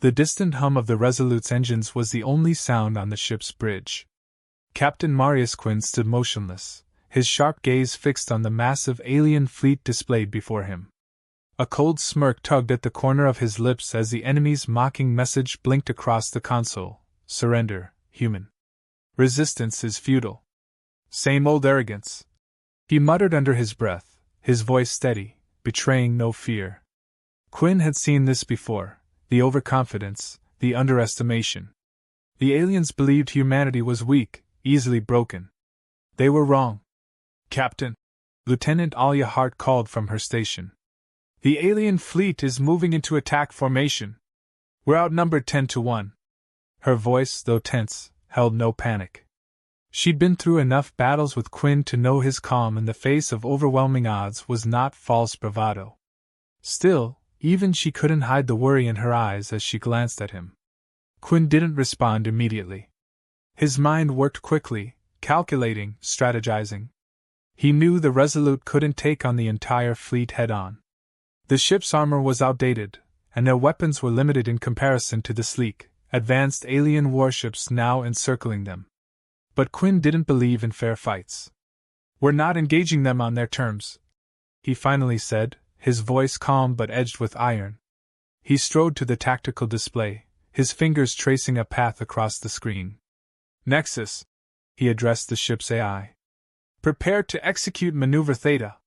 The distant hum of the Resolute's engines was the only sound on the ship's bridge. Captain Marius Quinn stood motionless, his sharp gaze fixed on the massive alien fleet displayed before him. A cold smirk tugged at the corner of his lips as the enemy's mocking message blinked across the console: "Surrender, human. Resistance is futile." "Same old arrogance," he muttered under his breath, his voice steady, betraying no fear. Quinn had seen this before: the overconfidence, the underestimation. The aliens believed humanity was weak, easily broken. They were wrong. "Captain," Lieutenant Alia Hart called from her station. "The alien fleet is moving into attack formation. We're outnumbered 10-1. Her voice, though tense, held no panic. She'd been through enough battles with Quinn to know his calm in the face of overwhelming odds was not false bravado. Still, even she couldn't hide the worry in her eyes as she glanced at him. Quinn didn't respond immediately. His mind worked quickly, calculating, strategizing. He knew the Resolute couldn't take on the entire fleet head-on. The ship's armor was outdated, and their weapons were limited in comparison to the sleek, advanced alien warships now encircling them. But Quinn didn't believe in fair fights. "We're not engaging them on their terms," he finally said, his voice calm but edged with iron. He strode to the tactical display, his fingers tracing a path across the screen. "Nexus," he addressed the ship's AI. "Prepare to execute Maneuver Theta.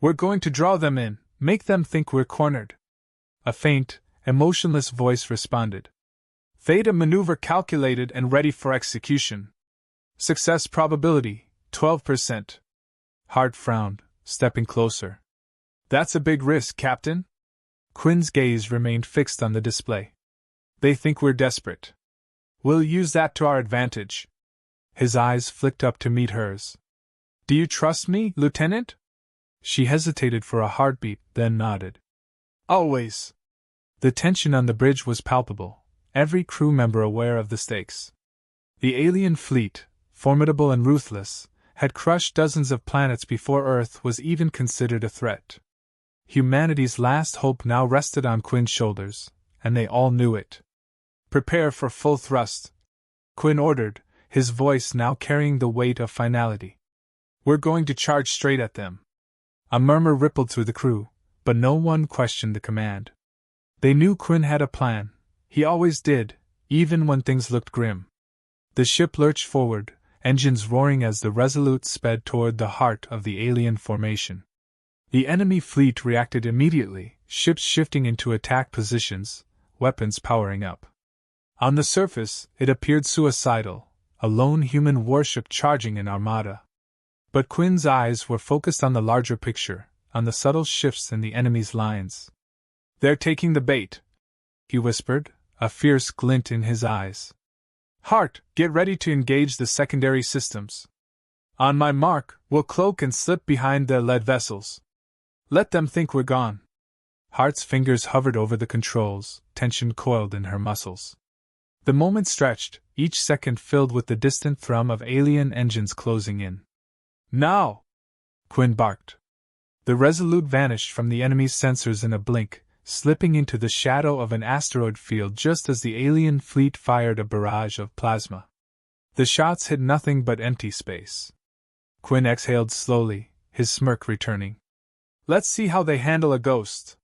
We're going to draw them in, make them think we're cornered." A faint, emotionless voice responded. "Theta maneuver calculated and ready for execution. Success probability, 12%. Hart frowned, stepping closer. "That's a big risk, Captain." Quinn's gaze remained fixed on the display. "They think we're desperate. We'll use that to our advantage." His eyes flicked up to meet hers. "Do you trust me, Lieutenant?" She hesitated for a heartbeat, then nodded. "Always." The tension on the bridge was palpable, every crew member aware of the stakes. The alien fleet, formidable and ruthless, had crushed dozens of planets before Earth was even considered a threat. Humanity's last hope now rested on Quinn's shoulders, and they all knew it. "Prepare for full thrust," Quinn ordered, his voice now carrying the weight of finality. "We're going to charge straight at them." A murmur rippled through the crew, but no one questioned the command. They knew Quinn had a plan. He always did, even when things looked grim. The ship lurched forward, engines roaring as the Resolute sped toward the heart of the alien formation. The enemy fleet reacted immediately, ships shifting into attack positions, weapons powering up. On the surface, it appeared suicidal, a lone human warship charging an armada. But Quinn's eyes were focused on the larger picture, on the subtle shifts in the enemy's lines. "They're taking the bait," he whispered, a fierce glint in his eyes. "Hart, get ready to engage the secondary systems. On my mark, we'll cloak and slip behind their lead vessels. Let them think we're gone." Hart's fingers hovered over the controls, tension coiled in her muscles. The moment stretched, each second filled with the distant thrum of alien engines closing in. "Now!" Quinn barked. The Resolute vanished from the enemy's sensors in a blink, slipping into the shadow of an asteroid field just as the alien fleet fired a barrage of plasma. The shots hit nothing but empty space. Quinn exhaled slowly, his smirk returning. "Let's see how they handle a ghost."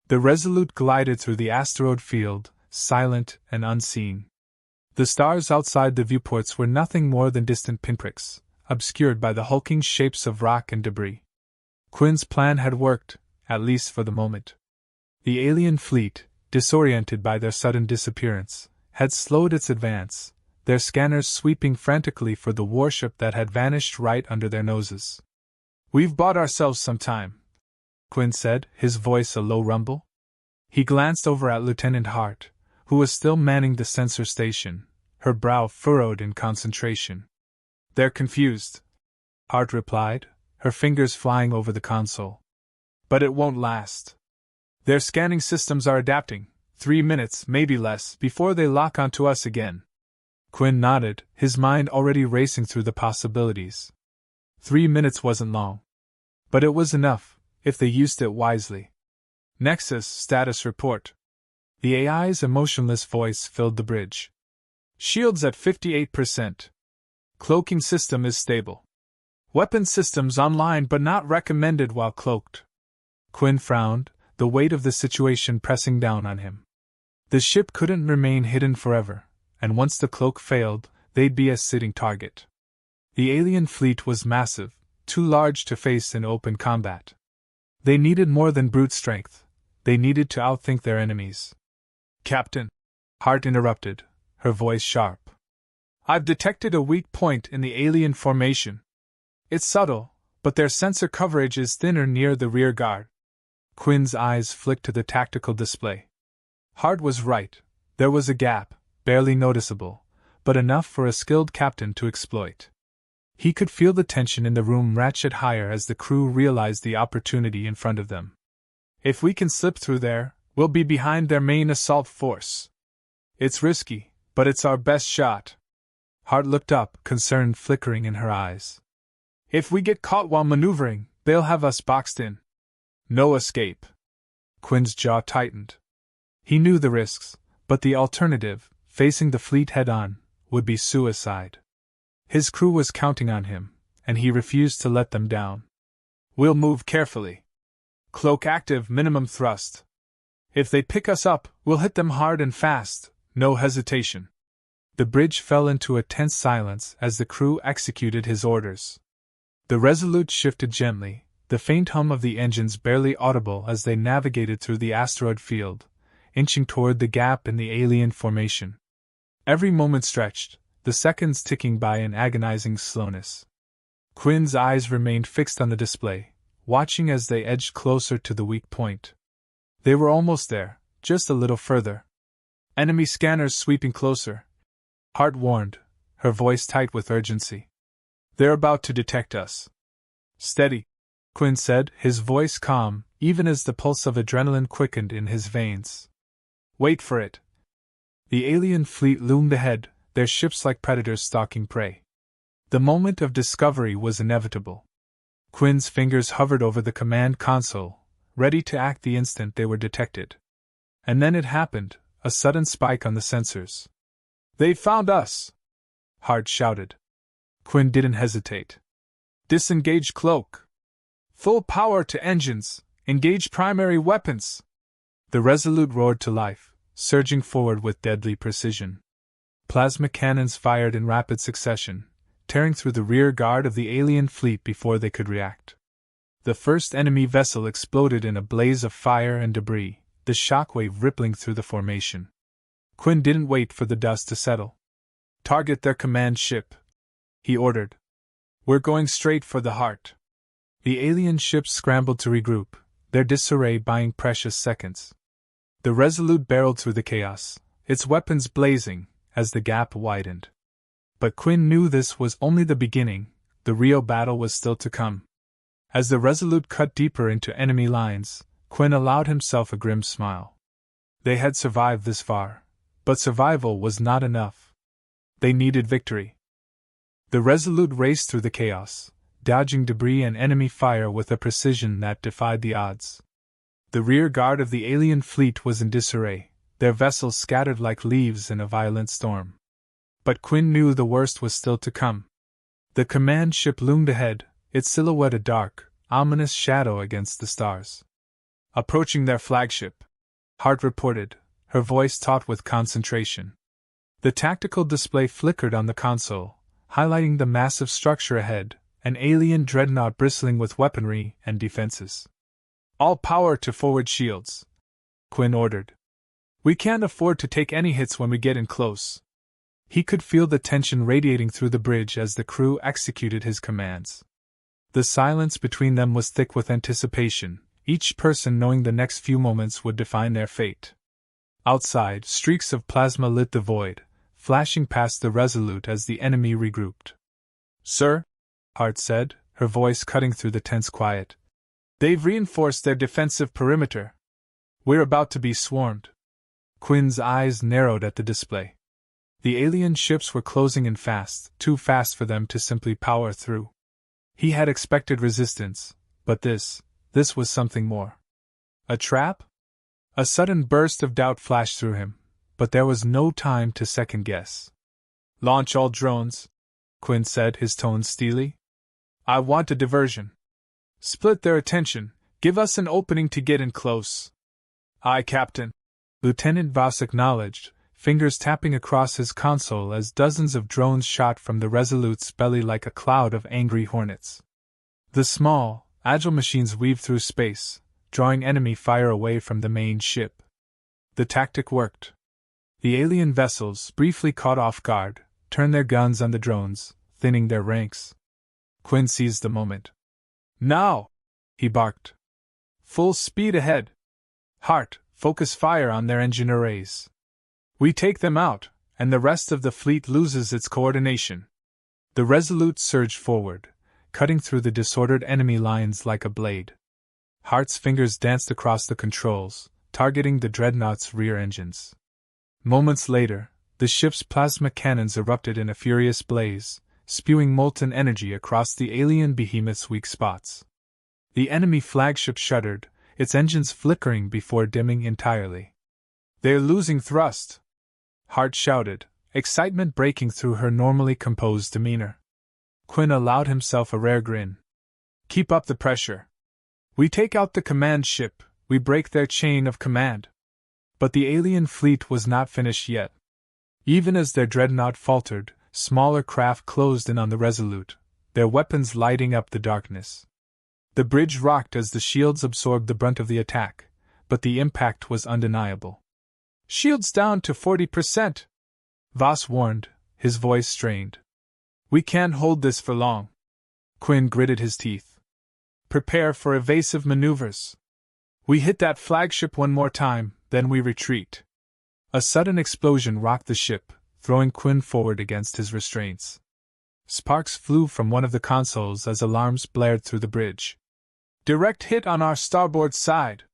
The Resolute glided through the asteroid field, silent and unseen. The stars outside the viewports were nothing more than distant pinpricks, obscured by the hulking shapes of rock and debris. Quinn's plan had worked, at least for the moment. The alien fleet, disoriented by their sudden disappearance, had slowed its advance, their scanners sweeping frantically for the warship that had vanished right under their noses. "We've bought ourselves some time," Quinn said, his voice a low rumble. He glanced over at Lieutenant Hart, who was still manning the sensor station, her brow furrowed in concentration. "They're confused," Hart replied, her fingers flying over the console. "But it won't last. Their scanning systems are adapting, 3 minutes, maybe less, before they lock onto us again." Quinn nodded, his mind already racing through the possibilities. 3 minutes wasn't long. But it was enough, if they used it wisely. "Nexus status report," The AI's emotionless voice filled the bridge. Shields at 58%. Cloaking system is stable. Weapon systems online but not recommended while cloaked. Quinn frowned, the weight of the situation pressing down on him. The ship couldn't remain hidden forever, and once the cloak failed, they'd be a sitting target. The alien fleet was massive, too large to face in open combat. They needed more than brute strength. They needed to outthink their enemies. Captain, Hart interrupted, her voice sharp. I've detected a weak point in the alien formation. It's subtle, but their sensor coverage is thinner near the rear guard. Quinn's eyes flicked to the tactical display. Hart was right. There was a gap, barely noticeable, but enough for a skilled captain to exploit. He could feel the tension in the room ratchet higher as the crew realized the opportunity in front of them. If we can slip through there, we'll be behind their main assault force. It's risky, but it's our best shot. Hart looked up, concern flickering in her eyes. If we get caught while maneuvering, they'll have us boxed in. No escape. Quinn's jaw tightened. He knew the risks, but the alternative, facing the fleet head-on, would be suicide. His crew was counting on him, and he refused to let them down. We'll move carefully. Cloak active, minimum thrust. If they pick us up, we'll hit them hard and fast, no hesitation. The bridge fell into a tense silence as the crew executed his orders. The Resolute shifted gently, the faint hum of the engines barely audible as they navigated through the asteroid field, inching toward the gap in the alien formation. Every moment stretched, the seconds ticking by in agonizing slowness. Quinn's eyes remained fixed on the display, watching as they edged closer to the weak point. They were almost there, just a little further. Enemy scanners sweeping closer. Hart warned, her voice tight with urgency. They're about to detect us. Steady, Quinn said, his voice calm, even as the pulse of adrenaline quickened in his veins. Wait for it. The alien fleet loomed ahead, their ships like predators stalking prey. The moment of discovery was inevitable. Quinn's fingers hovered over the command console, ready to act the instant they were detected. And then it happened, a sudden spike on the sensors. They found us! Hart shouted. Quinn didn't hesitate. Disengage cloak. Full power to engines, engage primary weapons. The Resolute roared to life, surging forward with deadly precision. Plasma cannons fired in rapid succession, tearing through the rear guard of the alien fleet before they could react. The first enemy vessel exploded in a blaze of fire and debris, the shockwave rippling through the formation. Quinn didn't wait for the dust to settle. Target their command ship, he ordered. We're going straight for the heart. The alien ships scrambled to regroup, their disarray buying precious seconds. The Resolute barreled through the chaos, its weapons blazing, as the gap widened. But Quinn knew this was only the beginning, the real battle was still to come. As the Resolute cut deeper into enemy lines, Quinn allowed himself a grim smile. They had survived this far, but survival was not enough. They needed victory. The Resolute raced through the chaos, dodging debris and enemy fire with a precision that defied the odds. The rear guard of the alien fleet was in disarray, their vessels scattered like leaves in a violent storm. But Quinn knew the worst was still to come. The command ship loomed ahead, its silhouette a dark, ominous shadow against the stars. Approaching their flagship, Hart reported, her voice taut with concentration. The tactical display flickered on the console, highlighting the massive structure ahead, an alien dreadnought bristling with weaponry and defenses. All power to forward shields, Quinn ordered. We can't afford to take any hits when we get in close. He could feel the tension radiating through the bridge as the crew executed his commands. The silence between them was thick with anticipation, each person knowing the next few moments would define their fate. Outside, streaks of plasma lit the void, flashing past the Resolute as the enemy regrouped. Sir, Hart said, her voice cutting through the tense quiet. They've reinforced their defensive perimeter. We're about to be swarmed. Quinn's eyes narrowed at the display. The alien ships were closing in fast, too fast for them to simply power through. He had expected resistance, but this was something more. A trap? A sudden burst of doubt flashed through him, but there was no time to second guess. "Launch all drones," Quinn said, his tone steely. "I want a diversion. Split their attention, give us an opening to get in close." "Aye, Captain," Lieutenant Voss acknowledged, fingers tapping across his console as dozens of drones shot from the Resolute's belly like a cloud of angry hornets. The small, agile machines weaved through space, drawing enemy fire away from the main ship. The tactic worked. The alien vessels, briefly caught off guard, turned their guns on the drones, thinning their ranks. Quinn seized the moment. "Now!" he barked. "Full speed ahead! Hart, focus fire on their engine arrays. We take them out, and the rest of the fleet loses its coordination." The Resolute surged forward, cutting through the disordered enemy lines like a blade. Hart's fingers danced across the controls, targeting the dreadnought's rear engines. Moments later, the ship's plasma cannons erupted in a furious blaze, spewing molten energy across the alien behemoth's weak spots. The enemy flagship shuddered, its engines flickering before dimming entirely. "They're losing thrust!" Hart shouted, excitement breaking through her normally composed demeanor. Quinn allowed himself a rare grin. "Keep up the pressure. We take out the command ship, we break their chain of command." But the alien fleet was not finished yet. Even as their dreadnought faltered, smaller craft closed in on the Resolute, their weapons lighting up the darkness. The bridge rocked as the shields absorbed the brunt of the attack, but the impact was undeniable. "Shields down to 40%, Voss warned, his voice strained. "We can't hold this for long." Quinn gritted his teeth. "Prepare for evasive maneuvers. We hit that flagship one more time, then we retreat." A sudden explosion rocked the ship, throwing Quinn forward against his restraints. Sparks flew from one of the consoles as alarms blared through the bridge. "Direct hit on our starboard side,"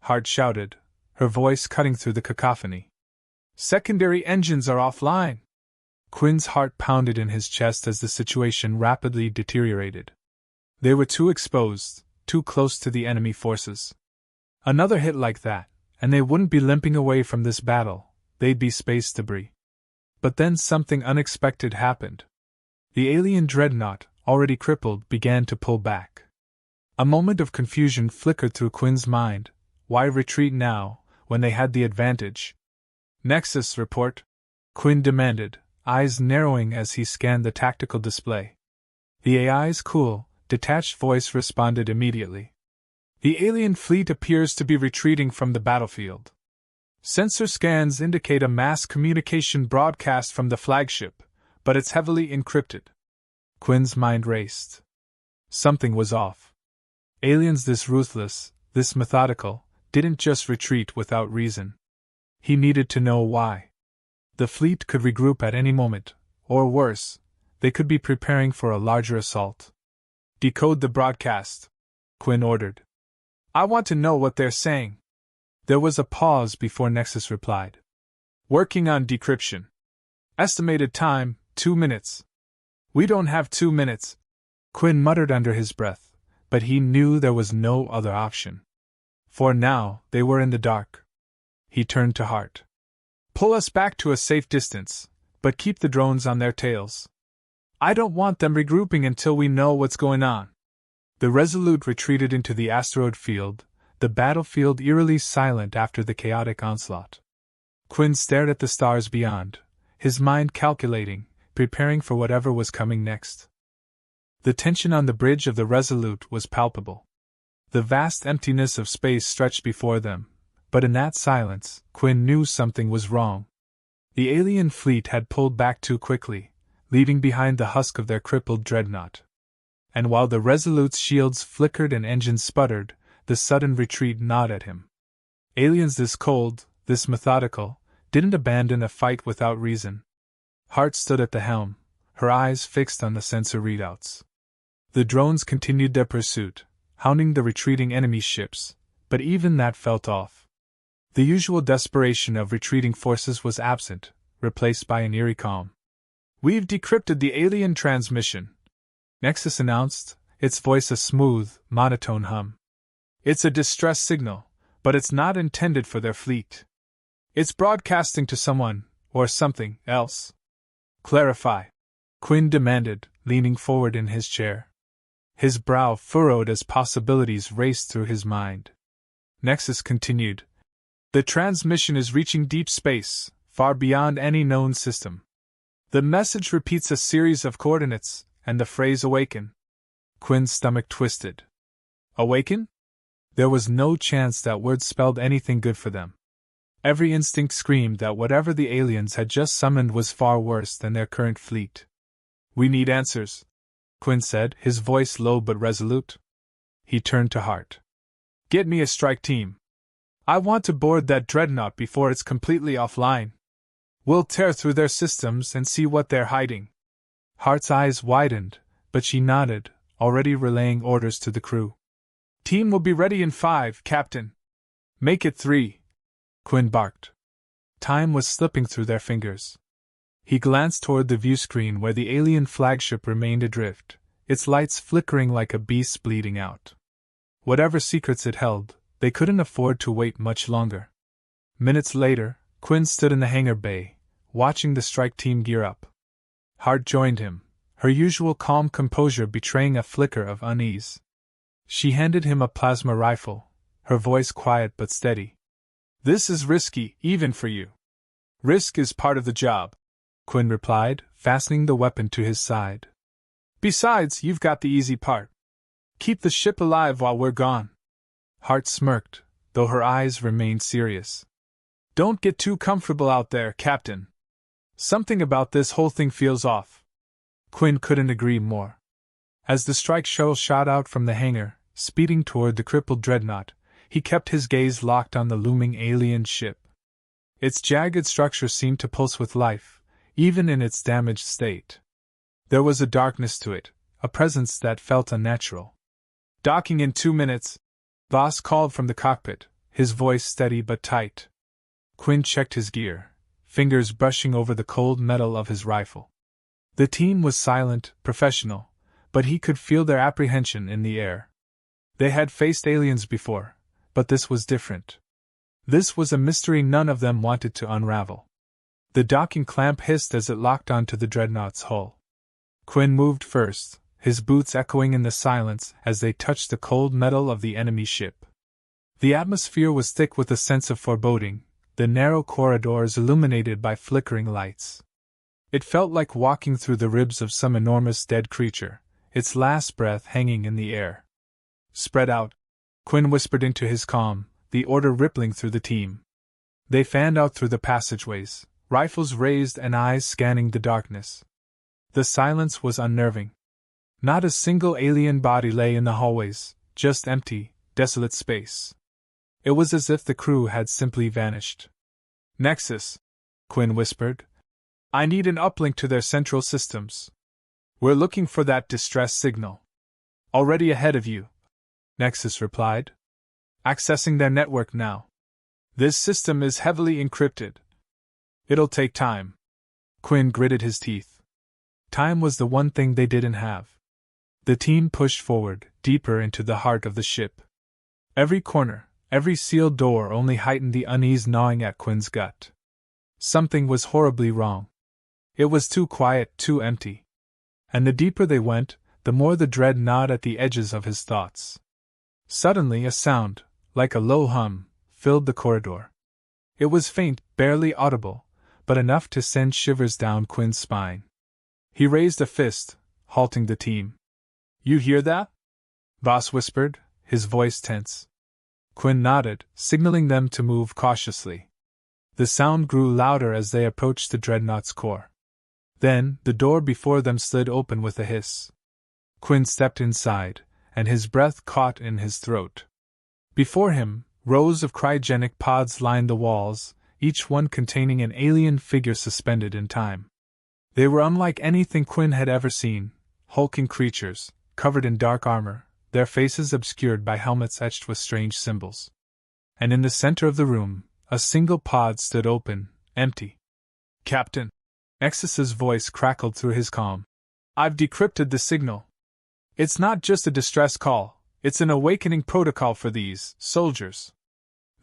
Hart shouted, her voice cutting through the cacophony. "Secondary engines are offline." Quinn's heart pounded in his chest as the situation rapidly deteriorated. They were too exposed, too close to the enemy forces. Another hit like that, and they wouldn't be limping away from this battle, they'd be space debris. But then something unexpected happened. The alien dreadnought, already crippled, began to pull back. A moment of confusion flickered through Quinn's mind. Why retreat now, when they had the advantage? "Nexus report," Quinn demanded, eyes narrowing as he scanned the tactical display. The AI's cool, detached voice responded immediately. "The alien fleet appears to be retreating from the battlefield. Sensor scans indicate a mass communication broadcast from the flagship, but it's heavily encrypted." Quinn's mind raced. Something was off. Aliens this ruthless, this methodical, didn't just retreat without reason. He needed to know why. The fleet could regroup at any moment, or worse, they could be preparing for a larger assault. "Decode the broadcast," Quinn ordered. "I want to know what they're saying." There was a pause before Nexus replied. "Working on decryption. Estimated time, 2 minutes." "We don't have 2 minutes," Quinn muttered under his breath, but he knew there was no other option. For now, they were in the dark. He turned to Hart. "Pull us back to a safe distance, but keep the drones on their tails. I don't want them regrouping until we know what's going on." The Resolute retreated into the asteroid field, the battlefield eerily silent after the chaotic onslaught. Quinn stared at the stars beyond, his mind calculating, preparing for whatever was coming next. The tension on the bridge of the Resolute was palpable. The vast emptiness of space stretched before them, but in that silence, Quinn knew something was wrong. The alien fleet had pulled back too quickly, leaving behind the husk of their crippled dreadnought. And while the Resolute's shields flickered and engines sputtered, the sudden retreat gnawed at him. Aliens this cold, this methodical, didn't abandon a fight without reason. Hart stood at the helm, her eyes fixed on the sensor readouts. The drones continued their pursuit, hounding the retreating enemy ships, but even that felt off. The usual desperation of retreating forces was absent, replaced by an eerie calm. "We've decrypted the alien transmission," Nexus announced, its voice a smooth, monotone hum. "It's a distress signal, But it's not intended for their fleet. It's broadcasting to someone, or something, else. Clarify, Quinn demanded, leaning forward in his chair. His brow furrowed as possibilities raced through his mind. Nexus continued. The transmission is reaching deep space, far beyond any known system. The message repeats a series of coordinates, and the phrase awaken. Quinn's stomach twisted. Awaken? There was no chance that word spelled anything good for them. Every instinct screamed that whatever the aliens had just summoned was far worse than their current fleet. We need answers, Quinn said, his voice low but resolute. He turned to Hart. Get me a strike team. I want to board that dreadnought before it's completely offline. We'll tear through their systems and see what they're hiding. Hart's eyes widened, but she nodded, already relaying orders to the crew. Team will be ready in 5, Captain. Make it 3. Quinn barked. Time was slipping through their fingers. He glanced toward the viewscreen where the alien flagship remained adrift, its lights flickering like a beast bleeding out. Whatever secrets it held, they couldn't afford to wait much longer. Minutes later, Quinn stood in the hangar bay, watching the strike team gear up. Hart joined him, her usual calm composure betraying a flicker of unease. She handed him a plasma rifle, her voice quiet but steady. This is risky, even for you. Risk is part of the job, Quinn replied, fastening the weapon to his side. Besides, you've got the easy part. Keep the ship alive while we're gone. Hart smirked, though her eyes remained serious. Don't get too comfortable out there, Captain. Something about this whole thing feels off. Quinn couldn't agree more. As the strike shuttle shot out from the hangar, speeding toward the crippled dreadnought, he kept his gaze locked on the looming alien ship. Its jagged structure seemed to pulse with life, even in its damaged state. There was a darkness to it, a presence that felt unnatural. Docking in 2 minutes, Voss called from the cockpit, his voice steady but tight. Quinn checked his gear, fingers brushing over the cold metal of his rifle. The team was silent, professional, but he could feel their apprehension in the air. They had faced aliens before, but this was different. This was a mystery none of them wanted to unravel. The docking clamp hissed as it locked onto the dreadnought's hull. Quinn moved first, his boots echoing in the silence as they touched the cold metal of the enemy ship. The atmosphere was thick with a sense of foreboding, the narrow corridors illuminated by flickering lights. It felt like walking through the ribs of some enormous dead creature, its last breath hanging in the air. Spread out, Quinn whispered into his comm, the order rippling through the team. They fanned out through the passageways, rifles raised and eyes scanning the darkness. The silence was unnerving. Not a single alien body lay in the hallways, just empty, desolate space. It was as if the crew had simply vanished. Nexus, Quinn whispered. I need an uplink to their central systems. We're looking for that distress signal. Already ahead of you, Nexus replied. Accessing their network now. This system is heavily encrypted. It'll take time. Quinn gritted his teeth. Time was the one thing they didn't have. The team pushed forward, deeper into the heart of the ship. Every corner, every sealed door only heightened the unease gnawing at Quinn's gut. Something was horribly wrong. It was too quiet, too empty. And the deeper they went, the more the dread gnawed at the edges of his thoughts. Suddenly a sound, like a low hum, filled the corridor. It was faint, barely audible, but enough to send shivers down Quinn's spine. He raised a fist, halting the team. You hear that? Voss whispered, his voice tense. Quinn nodded, signaling them to move cautiously. The sound grew louder as they approached the dreadnought's core. Then, the door before them slid open with a hiss. Quinn stepped inside, and his breath caught in his throat. Before him, rows of cryogenic pods lined the walls, each one containing an alien figure suspended in time. They were unlike anything Quinn had ever seen, hulking creatures, covered in dark armor, their faces obscured by helmets etched with strange symbols. And in the center of the room, a single pod stood open, empty. Captain! Nexus's voice crackled through his comm. I've decrypted the signal. It's not just a distress call, it's an awakening protocol for these soldiers.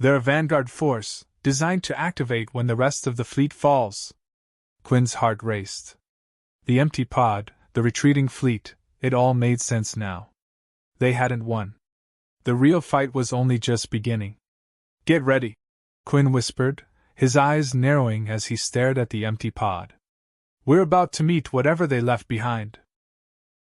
They're a vanguard force, designed to activate when the rest of the fleet falls. Quinn's heart raced. The empty pod, the retreating fleet, it all made sense now. They hadn't won. The real fight was only just beginning. Get ready, Quinn whispered, his eyes narrowing as he stared at the empty pod. We're about to meet whatever they left behind.